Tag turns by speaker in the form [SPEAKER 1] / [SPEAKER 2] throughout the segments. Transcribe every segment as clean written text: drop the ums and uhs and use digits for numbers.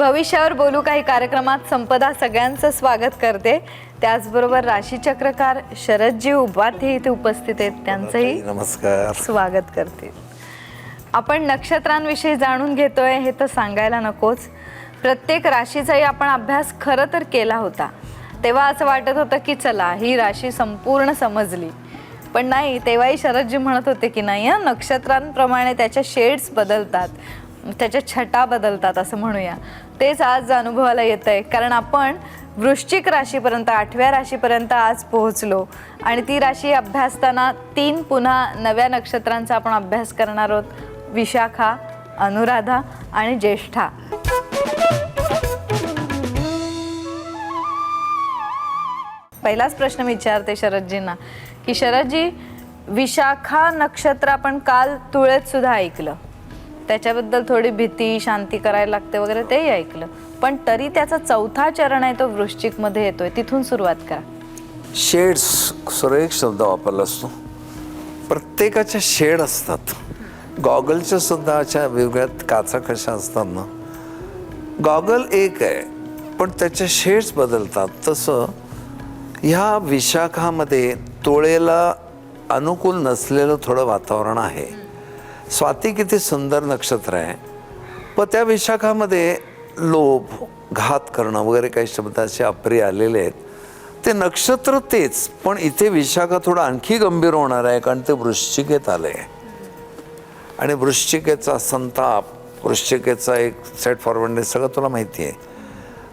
[SPEAKER 1] भविष्यावर बोलू काही कार्यक्रमात संपदा सगळ्यांचं स्वागत करते. त्याचबरोबर राशीचक्रकार शरदजी उपाध्ये इथे उपस्थित आहेत, त्यांचंही
[SPEAKER 2] नमस्कार
[SPEAKER 1] स्वागत करते. आपण नक्षत्रांविषयी जाणून घेतोय हे तर सांगायला नकोच. प्रत्येक राशीचाही आपण अभ्यास खरं तर केला होता. तेव्हा असं वाटत होतं की चला ही राशी संपूर्ण समजली, पण नाही. तेव्हाही शरदजी म्हणत होते की नाही, नक्षत्रांप्रमाणे त्याच्या शेड्स बदलतात, त्याच्या छटा बदलतात असं म्हणूया. तेच आज अनुभवाला येत आहे, कारण आपण वृश्चिक राशीपर्यंत 8व्या राशीपर्यंत आज पोहोचलो आणि ती राशी अभ्यासताना 3 पुन्हा नव्या नक्षत्रांचा आपण अभ्यास करणार आहोत. विशाखा, अनुराधा आणि ज्येष्ठा. पहिलाच प्रश्न विचारते शरदजींना की शरदजी, विशाखा नक्षत्र आपण काल तुळेत सुद्धा ऐकलं, त्याच्याबद्दल थोडी भीती शांती करायला लागते वगैरे तेही ऐकलं, पण तरी त्याचा 4था चरण आहे तो वृश्चिक मध्ये येतोय. तिथून सुरुवात करा.
[SPEAKER 2] शेड्स सुरेख शब्द वापरला असतो. प्रत्येकाच्या शेड असतात. गॉगलच्या सुद्धा अशा वेगळ्यात काचा कशा असतात ना, गॉगल एक आहे पण त्याच्या शेड्स बदलतात. तसं ह्या विशाखामध्ये तोळेला अनुकूल नसलेलं थोडं वातावरण आहे. स्वाती किती सुंदर नक्षत्र आहे, पण त्या विशाखामध्ये लोभ, घात करणं वगैरे काही शब्द असे अप्रिय आलेले आहेत. ते नक्षत्र तेच, पण इथे विशाखा थोडं आणखी गंभीर होणार आहे, कारण ते वृश्चिकेत आलं आहे. आणि वृश्चिकेचा संताप, वृश्चिकेचा एक सेट फॉरवर्डनेस सगळं तुला माहिती आहे.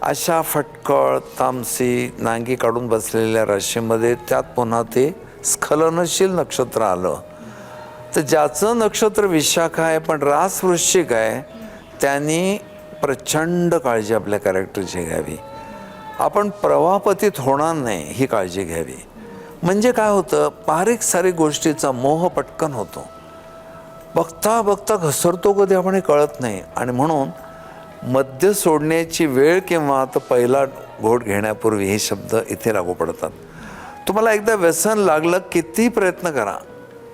[SPEAKER 2] अशा फटकळ, तामसी, नांगी काढून बसलेल्या राशीमध्ये त्यात पुन्हा ते स्खलनशील नक्षत्र आलं. तर ज्याचं नक्षत्र विशाखा आहे पण रास वृश्चिक आहे, त्यांनी प्रचंड काळजी आपल्या कॅरेक्टरची घ्यावी. आपण प्रवाहपतीत होणार नाही ही काळजी घ्यावी. म्हणजे काय होतं, बारीक सारीक गोष्टीचा मोह पटकन होतो, बघता बघता घसरतो कधी आपण हे कळत नाही. आणि म्हणून मद्य सोडण्याची वेळ किंवा तर पहिला घोट घेण्यापूर्वी हे शब्द इथे लागू पडतात. तुम्हाला एकदा व्यसन लागलं किती प्रयत्न करा,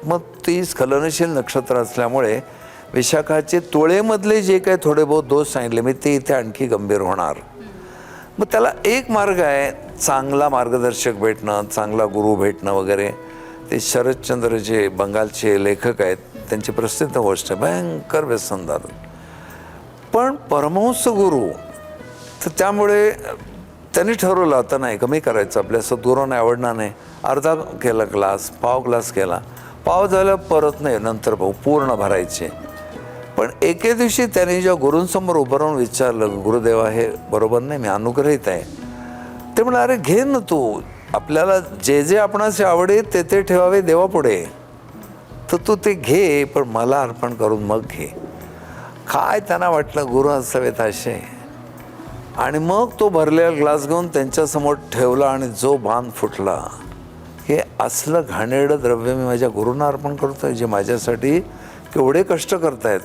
[SPEAKER 2] मग ती स्खलनशील नक्षत्र असल्यामुळे विशाखाचे तोळेमधले जे काही थोडे बहुत दोष सांगितले मी ते इथे आणखी गंभीर होणार. मग त्याला एक मार्ग आहे, चांगला मार्गदर्शक भेटणं, चांगला गुरु भेटणं वगैरे. ते शरदचंद्र जे बंगालचे लेखक आहेत त्यांची प्रसिद्ध गोष्ट आहे, भयंकर व्यसनदार पण परमहंस गुरु. तर त्यामुळे त्यांनी ठरवलं आता नाही कमी करायचं, आपल्या सद्गुरूंना आवडणार नाही. अर्धा केला ग्लास, पाव ग्लास केला, पाव झालं परत नाही, नंतर भाऊ पूर्ण भरायचे. पण एके दिवशी त्यांनी जेव्हा गुरूंसमोर उभं राहून विचारलं, गुरुदेवा हे बरोबर नाही, मी अनुग्रहित आहे. ते म्हणलं अरे घे ना तू, आपल्याला जे जे आपणास आवडे ते ते ठेवावे देवापुढे, तर तू ते घे पण मला अर्पण करून मग घे. काय त्यांना वाटलं गुरु असावेत असे. आणि मग तो भरलेला ग्लास घेऊन त्यांच्यासमोर ठेवला आणि जो बांध फुटला, हे असलं घाणेरडं द्रव्य मी माझ्या गुरूंना अर्पण करतोय जे माझ्यासाठी केवढे कष्ट करतायत.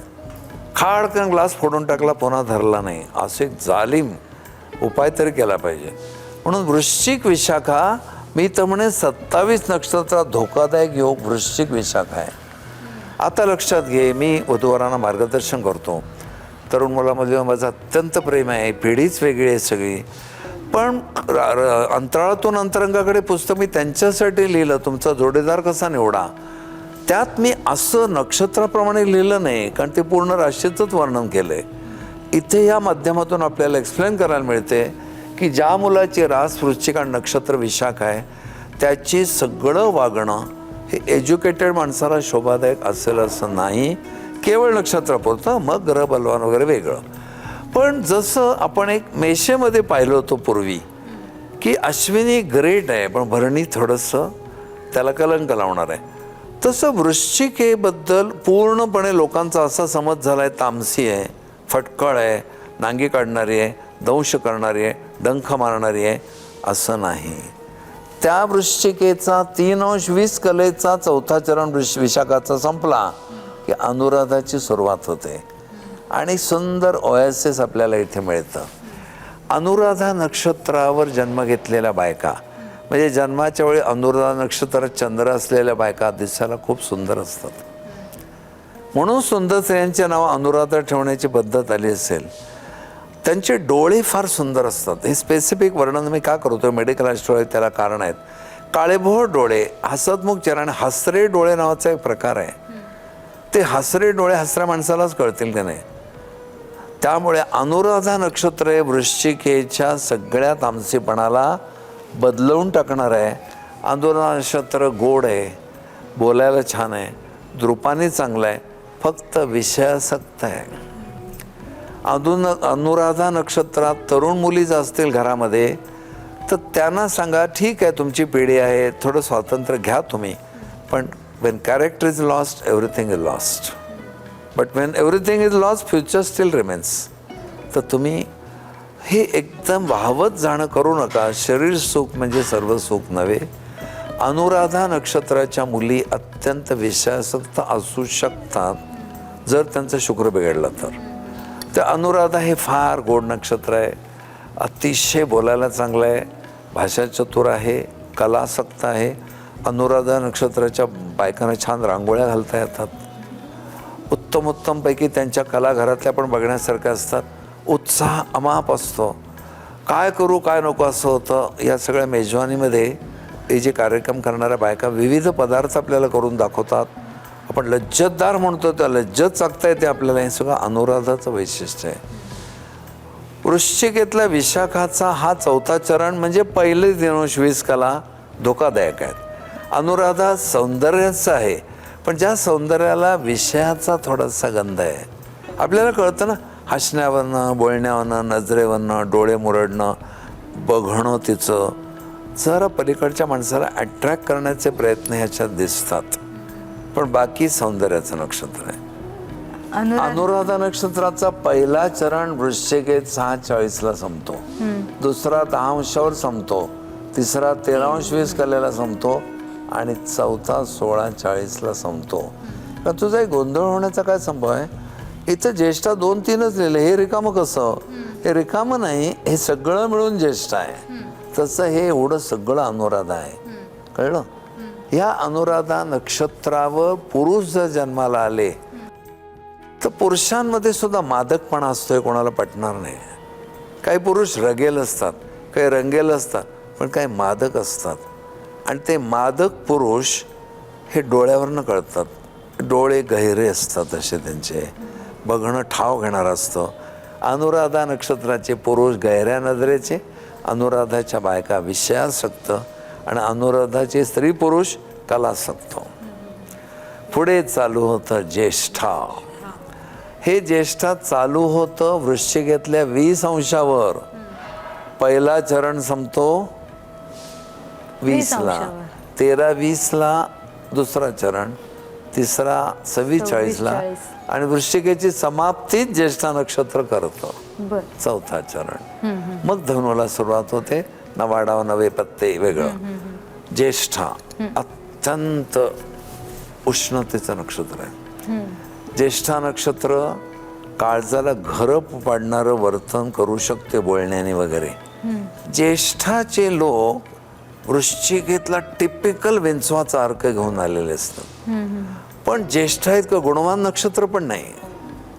[SPEAKER 2] खाडकन ग्लास फोडून टाकला, पुन्हा धरला नाही. असं एक जालिम उपाय तरी केला पाहिजे. म्हणून वृश्चिक विशाखा, मी तर म्हणे 27 नक्षत्रात धोकादायक योग वृश्चिक विशाखा आहे. आता लक्षात घे, मी वधूवरांना मार्गदर्शन करतो. तरुण मुलामध्ये माझं अत्यंत प्रेम आहे, पिढीच वेगळी आहे सगळी. पण अंतराळातून अंतरंगाकडे पुस्तक मी त्यांच्यासाठी लिहिलं, तुमचा जोडीदार कसा निवडा. त्यात मी असं नक्षत्राप्रमाणे लिहिलं नाही, कारण ते पूर्ण राशीचंच वर्णन केलं आहे. इथे या माध्यमातून आपल्याला एक्सप्लेन करायला मिळते की ज्या मुलाची रास वृश्चिक आणि नक्षत्र विशाख आहे त्याची सगळं वागणं हे एज्युकेटेड माणसाला शोभादायक असेल असं नाही. केवळ नक्षत्रापुरतं, मग ग्रह बलवान वगैरे वेगळं. पण जसं आपण एक मेषेमध्ये पाहिलं होतं पूर्वी की अश्विनी ग्रेट आहे पण भरणी थोडंसं त्याला कलंक लावणार आहे, तसं वृश्चिकेबद्दल पूर्णपणे लोकांचा असा समज झाला आहे तामसी आहे, फटकळ आहे, नांगी काढणारी आहे, दंश करणारी आहे, डंख मारणारी आहे. असं नाही. त्या वृश्चिकेचा 3/20 कलेचा 4था चरण विशाखाचा संपला की अनुराधाची सुरुवात होते आणि सुंदर ओएसिस आपल्याला इथे मिळतं. अनुराधा नक्षत्रावर जन्म घेतलेल्या बायका, म्हणजे जन्माच्या वेळी अनुराधा नक्षत्रात चंद्र असलेल्या बायका दिसायला खूप सुंदर असतात. म्हणून सुंदर स्त्रियांचे नाव अनुराधा ठेवण्याची पद्धत आली असेल. त्यांचे डोळे फार सुंदर असतात. हे स्पेसिफिक वर्णन मी का करतोय, मेडिकल ॲस्ट्रोलॉजी त्याला कारण आहेत. काळेभोर डोळे, हसतमुख चेहरा आणि हसरे डोळे नावाचा एक प्रकार आहे. ते हसरे डोळे हसऱ्या माणसालाच कळतील का नाही. त्यामुळे अनुराधा नक्षत्र हे वृश्चिकेच्या सगळ्या तामसीपणाला बदलवून टाकणार आहे. अनुराधा नक्षत्र गोड आहे, बोलायला छान आहे, रूपाने चांगलं आहे, फक्त विषयासक्त आहे. अनुराधा नक्षत्रात तरुण मुली जर असतील घरामध्ये तर त्यांना सांगा, ठीक आहे तुमची पिढी आहे, थोडं स्वातंत्र्य घ्या तुम्ही, पण Wien character is lost everything is lost. But Wien everything is lost future steel remains. तर तुम्ही हे एकदम वाहवत जाणं करू नका. शरीर सुख म्हणजे सर्व सुख नव्हे. अनुराधा नक्षत्राच्या मुली अत्यंत विषयासक्त असू शकतात जर त्यांचं शुक्र बिघडलं तर. तर अनुराधा हे फार गोड नक्षत्र आहे, अतिशय बोलायला चांगलं आहे, भाषा चतुर आहे, कलासक्त आहे. अनुराधा नक्षत्राच्या बायकांना छान रांगोळ्या घालता येतात. उत्तमपैकी त्यांच्या कला घरातल्या पण बघण्यासारख्या असतात. उत्साह अमाप असतो. काय करू काय नको असं होतं. या सगळ्या मेजवानीमध्ये हे जे कार्यक्रम करणाऱ्या बायका विविध पदार्थ आपल्याला करून दाखवतात. आपण लज्जतदार म्हणतो, त्या लज्जत चाकता येते आपल्याला. हे सगळं अनुराधाचं वैशिष्ट्य आहे. वृश्चिकेतल्या विशाखाचा हा चौथा चरण म्हणजे पहिले दिनोश 20 कला धोकादायक आहेत. अनुराधा सौंदर्याचं आहे, पण ज्या सौंदर्याला विषयाचा थोडासा गंध आहे. आपल्याला कळतं ना, हसण्यावरनं, बोलण्यावरनं, नजरेवरनं, डोळे मुरडणं, बघणं तिचं जरा पलीकडच्या माणसाला अट्रॅक्ट करण्याचे प्रयत्न ह्याच्यात दिसतात. पण बाकी सौंदर्याचं नक्षत्र आहे. अनुराधा नक्षत्राचा पहिला चरण वृश्चिकेत 6:40 संपतो, दुसरा 10 अंशावर संपतो, तिसरा 13:20 कलेला संपतो आणि चौथा 16:40 संपतो. का तुझा एक गोंधळ होण्याचा काय संभव आहे. इथं ज्येष्ठा 2-3च लिहिले. हे रिकामं कसं. हे रिकामं नाही, हे सगळं मिळून ज्येष्ठ आहे. तसं हे एवढं सगळं अनुराधा आहे. कळलं. या अनुराधा नक्षत्रावर पुरुष जर जन्माला आले तर पुरुषांमध्ये सुद्धा मादकपणा असतोय, कोणाला पटणार नाही. काही पुरुष रगेल असतात, काही रंगेल असतात, पण काही मादक असतात. आणि ते मादक पुरुष हे डोळ्यावरनं कळतात. डोळे गहिरे असतात असे त्यांचे, बघणं ठाव घेणार असतं. अनुराधा नक्षत्राचे पुरुष गहिऱ्या नजरेचे, अनुराधाच्या बायका विषयासक्त आणि अनुराधाचे स्त्री पुरुष कलासक्त. पुढे चालू होतं ज्येष्ठा. हे ज्येष्ठा चालू होतं वृश्चिकेतल्या 20 अंशावर. पहिला चरण संपतो 20ला, 13-20ला दुसरा चरण, तिसरा 26-40ला आणि वृश्चिकेची समाप्तीच ज्येष्ठा नक्षत्र करतं, चौथा चरण. मग धनुला सुरुवात होते. नवाडाव नवे पत्ते वेगळं. ज्येष्ठा अत्यंत उष्णतेचं नक्षत्र आहे. ज्येष्ठा नक्षत्र काळजाला घर पाडणारं वर्तन करू शकते बोलण्याने वगैरे. ज्येष्ठाचे लोक वृश्चिकेतला टिपिकल विंचवाचा अर्क घेऊन आलेले असतात. पण ज्येष्ठा इतकं गुणवान नक्षत्र पण नाही.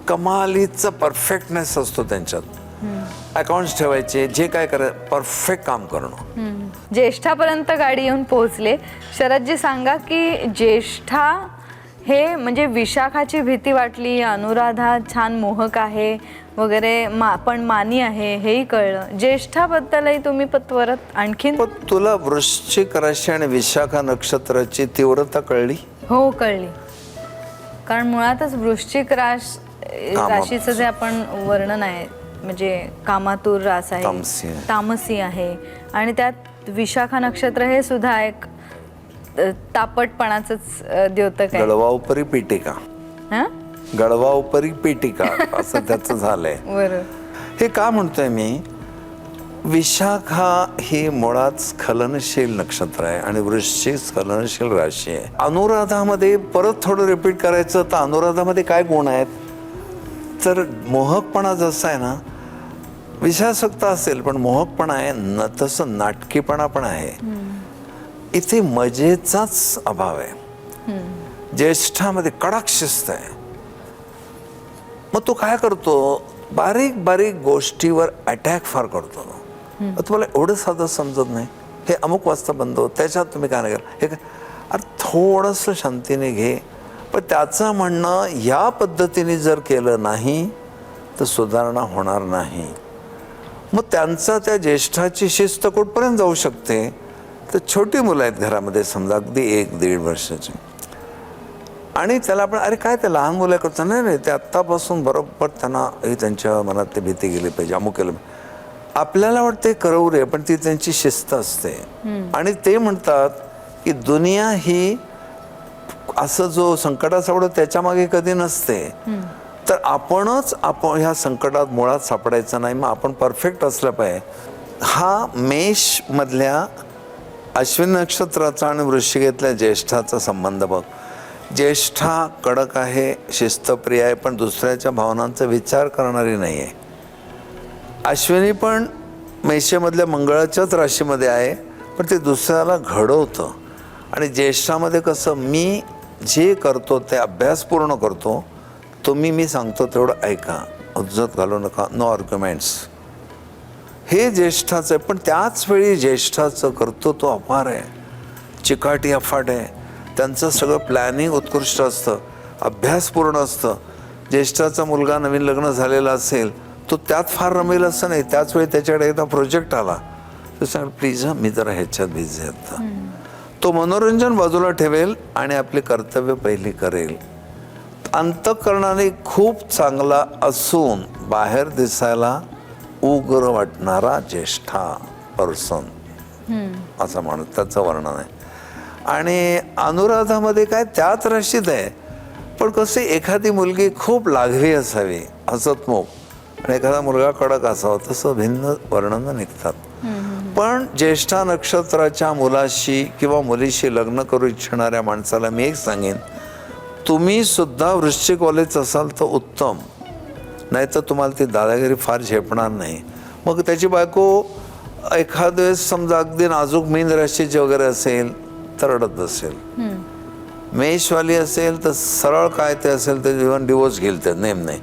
[SPEAKER 2] कमालीचा परफेक्टनेस असतो त्यांच्यात. अकाउंट्स ठेवायचे, जे काय करायचं परफेक्ट काम करणं.
[SPEAKER 1] ज्येष्ठापर्यंत गाडी येऊन पोहोचले. शरदजी सांगा की ज्येष्ठा हे म्हणजे विशाखाची भीती वाटली, अनुराधा छान मोहक आहे वगैरे, पण मानी आहे हेही कळलं. ज्येष्ठाबद्दलही तुम्ही परत आणखीन.
[SPEAKER 2] पण तुला वृश्चिक राशी आणि विशाखा नक्षत्राची तीव्रता कळली.
[SPEAKER 1] हो कळली. कारण मुळातच वृश्चिक राशीचं जे आपण वर्णन आहे म्हणजे कामातूर रास आहे, तामसी आहे. आणि त्यात विशाखा नक्षत्र हे सुद्धा एक तापटपणाच द्योतक आहे.
[SPEAKER 2] गळवा उपरी पीठिका, गळवा उपरी पीठिका असं त्याचं झालंय.
[SPEAKER 1] बरोबर.
[SPEAKER 2] हे का म्हणतोय मी, विशाखा ही मुळात स्खलनशील नक्षत्र आहे आणि वृश्चिक स्खलनशील राशी आहे. अनुराधामध्ये परत थोडं रिपीट करायचं तर अनुराधामध्ये काय गुण आहेत तर मोहकपणा जसा आहे ना, विषयासक्त असेल पण मोहकपणा आहे न, तसं नाटकीपणा पण आहे. इथे मजेचाच अभाव आहे. ज्येष्ठामध्ये कडक शिस्त आहे. मग तो काय करतो, बारीक बारीक गोष्टीवर अटॅक फार करतो. तुम्हाला एवढं साधं समजत नाही, हे अमुक वाजता बंद होत, त्याच्यात तुम्ही काय नाही करा, हे काय, अरे थोडंसं शांतीने घे. पण त्याचं म्हणणं या पद्धतीने जर केलं नाही तर सुधारणा होणार नाही. मग त्यांचा त्या ज्येष्ठाची शिस्त कुठपर्यंत जाऊ शकते, तर छोटी मुलं आहेत घरामध्ये, समजा अगदी 1-1.5 वर्षाची, आणि त्याला आपण अरे काय ते लहान मुलं करतात, नाही नाही ते आत्तापासून बरोबर त्यांना त्यांच्या मनात ते भीती गेली पाहिजे, अमुक केलं. आपल्याला वाटते करवू रे, पण ती त्यांची शिस्त असते. आणि ते म्हणतात की दुनिया ही असं जो संकटात सापडतो त्याच्या मागे कधी नसते, तर आपण ह्या संकटात मुळात सापडायचं नाही, मग आपण परफेक्ट असलं पाहिजे. हा मेष मधल्या अश्विनी नक्षत्राचा आणि वृश्चिकेतल्या ज्येष्ठाचा संबंध बघ. ज्येष्ठा कडक आहे, शिस्तप्रिय आहे, पण दुसऱ्याच्या भावनांचा विचार करणारी नाही आहे. अश्विनी पण मेषमधल्या मंगळाच्याच राशीमध्ये आहे, पण ते दुसऱ्याला घडवतं. आणि ज्येष्ठामध्ये कसं, मी जे करतो ते अभ्यास पूर्ण करतो, तुम्ही मी सांगतो तेवढं ऐका, उज्जत घालू नका, नो आर्ग्युमेंट्स. हे ज्येष्ठाचं आहे. पण त्याच वेळी ज्येष्ठाचं कर्तृत्व अपार आहे, चिकाटी अफाट आहे. त्यांचं सगळं प्लॅनिंग उत्कृष्ट असतं, अभ्यास पूर्ण असतं. ज्येष्ठाचा मुलगा नवीन लग्न झालेला असेल, तो त्यात फार रमेल असं नाही. त्याच वेळी त्याच्याकडे एकदा प्रोजेक्ट आला तर सांग प्लीज मी जरा ह्याच्यात बिझी आहे. तो मनोरंजन बाजूला ठेवेल आणि आपली कर्तव्य पहिली करेल. अंतःकरणाने खूप चांगला असून बाहेर दिसायला उग्र वाटणारा ज्येष्ठा पर्सन असं म्हणत त्याचं वर्णन आहे. आणि अनुराधामध्ये काय त्याच राशीत आहे, पण कसे एखादी मुलगी खूप लाघवी असावी, हसतमुख, आणि एखादा मुलगा कडक असावा, तसं भिन्न वर्णनं निघतात. पण ज्येष्ठा नक्षत्राच्या मुलाशी किंवा मुलीशी लग्न करू इच्छिणाऱ्या माणसाला मी एक सांगेन, तुम्ही सुद्धा वृश्चिकवालेच असाल तर उत्तम, नाही तर तुम्हाला ती दादागिरी फार झेपणार नाही. मग त्याची बायको एखाद वेळेस समजा अगदी नाजूक मीन राशीची वगैरे असेल तर रडत बसेल, मेषवाली असेल तर सरळ काय ते असेल तर इव्हन डिवोर्स घेईल, ते नेम नाही.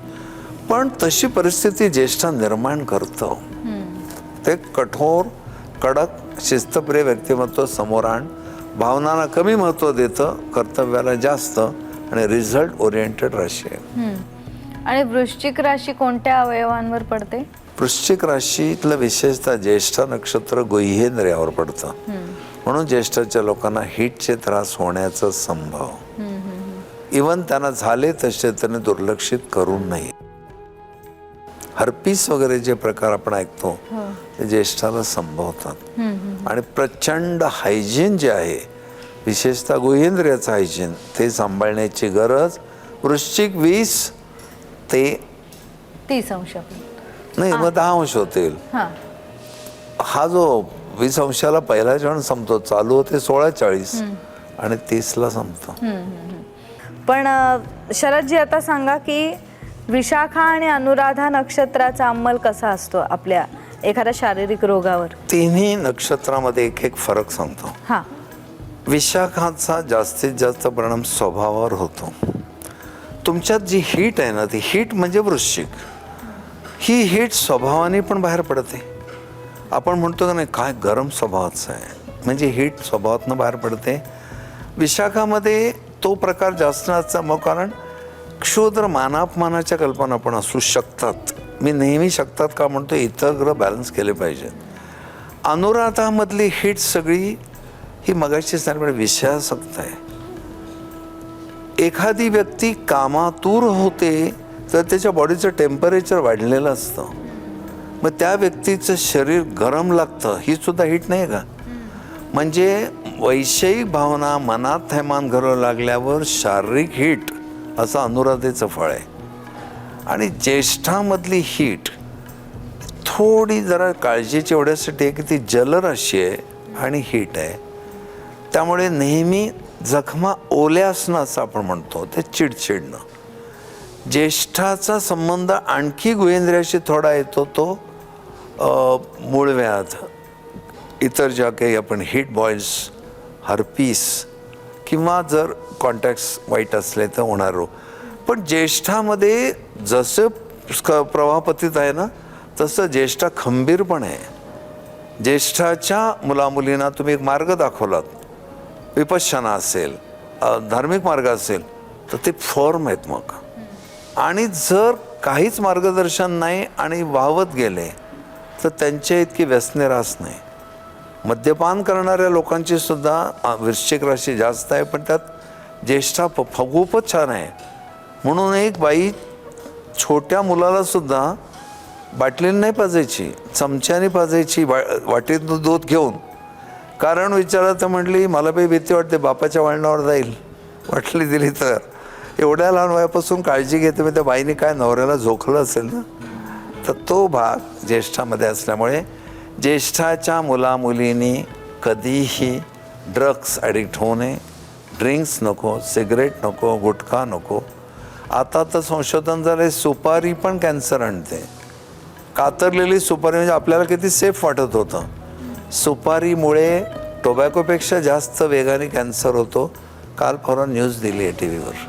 [SPEAKER 2] पण तशी परिस्थिती ज्येष्ठा निर्माण करतं. ते कठोर कडक शिस्तप्रिय व्यक्तिमत्व समोर आण, भावनांना कमी महत्त्व देतं, कर्तव्याला जास्त, आणि रिझल्ट ओरिएंटेड राशी आहे.
[SPEAKER 1] आणि वृश्चिक राशी कोणत्या अवयवांवर पडते?
[SPEAKER 2] वृश्चिक राशीतलं विशेषतः ज्येष्ठ नक्षत्र गुह्येंद्रियावर पडतं. म्हणून ज्येष्ठाच्या लोकांना हिटचे त्रास होण्याचा संभव, इवन त्यांना झाले तसे त्यांनी दुर्लक्षित करू नये. हर्पीस वगैरे जे प्रकार आपण ऐकतो ते ज्येष्ठाला संभवतात. आणि प्रचंड हायजीन जे आहे, विशेषतः गुह्येंद्रियाचं हायजीन, ते सांभाळण्याची गरज वृश्चिक 20 ते
[SPEAKER 1] 30 अंश
[SPEAKER 2] नाही, मग 10 अंश होतील. हा जो 20 अंशाला पहिला क्षण संपतो, चालू होते 16:40 आणि 30ला संपतो.
[SPEAKER 1] पण शरदजी आता सांगा की विशाखा आणि अनुराधा नक्षत्राचा अंमल कसा असतो आपल्या एखाद्या शारीरिक रोगावर?
[SPEAKER 2] तिन्ही नक्षत्रामध्ये एक एक फरक सांगतो. विशाखाचा जास्तीत जास्त परिणाम स्वभावावर होतो. तुमच्यात जी हीट आहे ना, ती हीट म्हणजे वृश्चिक, ही हीट स्वभावाने पण बाहेर पडते. आपण म्हणतो का नाही, काय गरम स्वभावाचं आहे, म्हणजे हीट स्वभावातनं बाहेर पडते. विशाखामध्ये तो प्रकार जास्त नसता, मग कारण क्षुद्र मानापमानाच्या कल्पना पण असू शकतात. मी नेहमी शकतात का म्हणतो, इतर ग्रह बॅलन्स केले पाहिजेत. अनुराधामधली हीट सगळी ही मगाशी सांगितलं विषयासक्त आहे. एखादी व्यक्ती कामातूर होते तर त्याच्या बॉडीचं टेम्परेचर वाढलेलं असतं, मग त्या व्यक्तीचं शरीर गरम लागतं, ही सुद्धा हीट नाही का? म्हणजे वैषयिक भावना मनात थैमान घालू लागल्यावर शारीरिक हीट असं अनुराधेचं फळ आहे. आणि ज्येष्ठामधली हीट थोडी जरा काळजीची एवढ्यासाठी आहे की ती जलराशी आहे आणि हीट आहे, त्यामुळे नेहमी जखमा ओल्या असणं असं आपण म्हणतो, ते चिडचिडणं. ज्येष्ठाचा संबंध आणखी गुहेंद्रियाशी थोडा येतो, तो मूळव्याध, इतर ज्या काही आपण हीट बॉईल्स, हर्पीस, किंवा जर कॉन्टॅक्ट्स वाईट असले तर होणार रोग. पण ज्येष्ठामध्ये जसं प्रवाहपतीत आहे ना, तसं ज्येष्ठा खंबीर पण आहे. ज्येष्ठाच्या मुलामुलींना तुम्ही एक मार्ग दाखवलात, विपश्यना असेल, धार्मिक मार्ग असेल, तर ते फॉर्म आहेत मग. आणि जर काहीच मार्गदर्शन नाही आणि वाहवत गेले तर त्यांच्या इतकी व्यसने रास नाही. मद्यपान करणाऱ्या लोकांची सुद्धा वृश्चिक राशी जास्त आहे, पण त्यात ज्येष्ठा खूपच छान आहे. म्हणून एक बाई छोट्या मुलाला सुद्धा बाटलीने नाही पाजायची, चमच्याने पाजायची, वाटीतून दूध घेऊन. कारण विचारलं तर म्हटली, मला बाई भीती वाटते बापाच्या वळणावर जाईल बाटली दिली तर. एवढ्या लहान वयापासून काळजी घेते. मी त्या बाईने काय नवऱ्याला झोकलं असेल ना. तर तो भाग ज्येष्ठामध्ये असल्यामुळे ज्येष्ठाच्या मुलामुलींनी कधीही ड्रग्स ॲडिक्ट होऊ नये. ड्रिंक्स नको, सिगरेट नको, गुटखा नको. आता तर संशोधन झालं, सुपारी पण कॅन्सर आणते. कातरलेली सुपारी म्हणजे आपल्याला किती सेफ वाटत होतं. सुपारीमुळे टोबॅकोपेक्षा जास्त वेगाने कॅन्सर होतो. काल परवा न्यूज दिली आहे टी व्हीवर.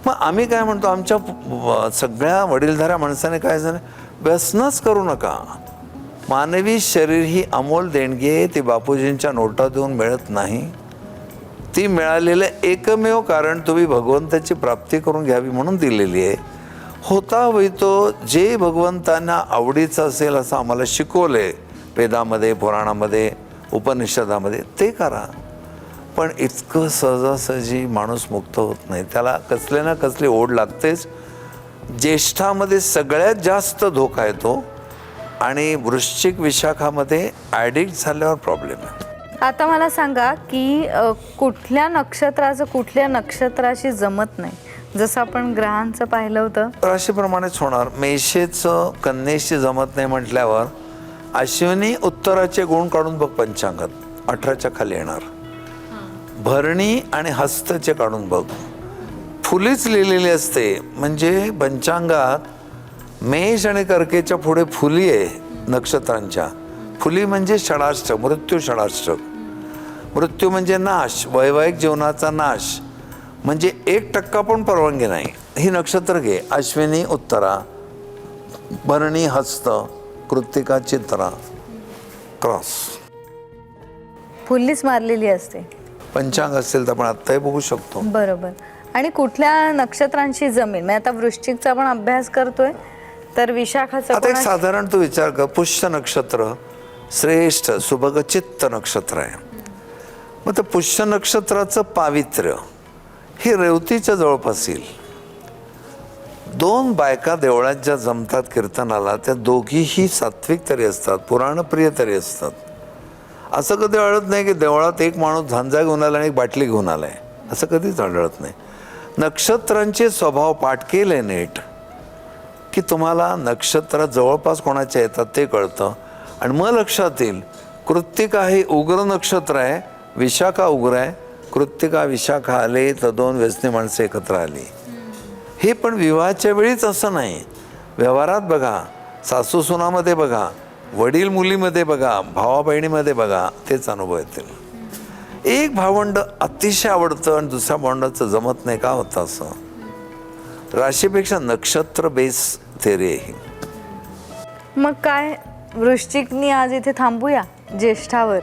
[SPEAKER 2] मग आम्ही काय म्हणतो, आमच्या सगळ्या वडीलधाऱ्या माणसाने काय झालं, व्यसनच करू नका. मानवी शरीर ही अमोल देणगी आहे, ती बापूजींच्या नोटा देऊन मिळत नाही. ती मिळालेलं एकमेव कारण तुम्ही भगवंताची प्राप्ती करून घ्यावी म्हणून दिलेली आहे. होता होईतो जे भगवंतांना आवडीचं असेल असं आम्हाला शिकवलंय वेदामध्ये, पुराणामध्ये, उपनिषदामध्ये, ते करा. पण इतकं सहजासहजी माणूस मुक्त होत नाही. त्याला कसले ना कसली ओढ लागतेच. ज्येष्ठामध्ये सगळ्यात जास्त धोका येतो आणि वृश्चिक विशाखामध्ये ॲडिक्ट झाल्यावर प्रॉब्लेम आहे.
[SPEAKER 1] आता मला सांगा की कुठल्या नक्षत्राचं कुठल्या नक्षत्राशी जमत नाही, जसं आपण ग्रहांचं पाहिलं होतं
[SPEAKER 2] राशीप्रमाणेच होणार. मेषेचं कन्येशी जमत नाही म्हटल्यावर अश्विनी उत्तराचे गुण काढून बघ पंचांगात, 18च्या खाली येणार. भरणी आणि हस्तचे काढून बघ, फुलीच लिहिलेली असते. म्हणजे पंचांगात मेष आणि कर्केच्या पुढे फुली आहे नक्षत्रांच्या. फुली म्हणजे षडाष्टक, मृत्यू षडाष्टक. मृत्यू म्हणजे नाश, वैवाहिक जीवनाचा नाश. म्हणजे 1% पण परवानगी नाही. ही नक्षत्र घे, अश्विनी उत्तरा, भरणी हस्त, कृत्तिका चित्रा, क्रॉस.
[SPEAKER 1] फुल्लीच मारलेली असते.
[SPEAKER 2] पंचांग असेल तर आपण आत्ताही बघू शकतो.
[SPEAKER 1] बरोबर. आणि कुठल्या नक्षत्रांशी जमीन, म्हणजे आता वृश्चिकचा आपण अभ्यास करतोय, तर विशाखाचा
[SPEAKER 2] आता एक साधारण तू विचार कर, पुष्य नक्षत्र श्रेष्ठ सुभग चित्त नक्षत्र आहे. मग त्या पुष्य नक्षत्राचं पावित्र्य हे रेवतीच्या जवळपास येईल. 2 बायका देवळात ज्या जमतात कीर्तनाला, त्या दोघीही सात्विक तरी असतात, पुराणप्रिय तरी असतात. असं कधी आढळत नाही की देवळात एक माणूस झांजा घेऊन आला आणि एक बाटली घेऊन आलाय, असं कधीच आढळत नाही. नक्षत्रांचे स्वभाव पाठ केले नीट की तुम्हाला नक्षत्र जवळपास कोणाच्या येतात ते कळतं. आणि मग लक्षात येईल, कृत्तिका हे उग्र नक्षत्र आहे, विशाखा उग्र आहे. कृत्तिका विशाखा आले तर 2 व्यसनी माणसं एकत्र आली. हे पण विवाहाच्या वेळीच असं नाही, व्यवहारात बघा, सासू सुनामध्ये बघा, वडील मुलीमध्ये बघा, भावा बहिणीमध्ये बघा, तेच अनुभव येतील. एक भावंड अतिशय आवडतं आणि दुसऱ्या भावंडाचं जमत नाही. का होतं असं? राशीपेक्षा नक्षत्र बेस थेरी आहे.
[SPEAKER 1] मग काय वृश्चिकनी आज इथे थांबूया ज्येष्ठावर.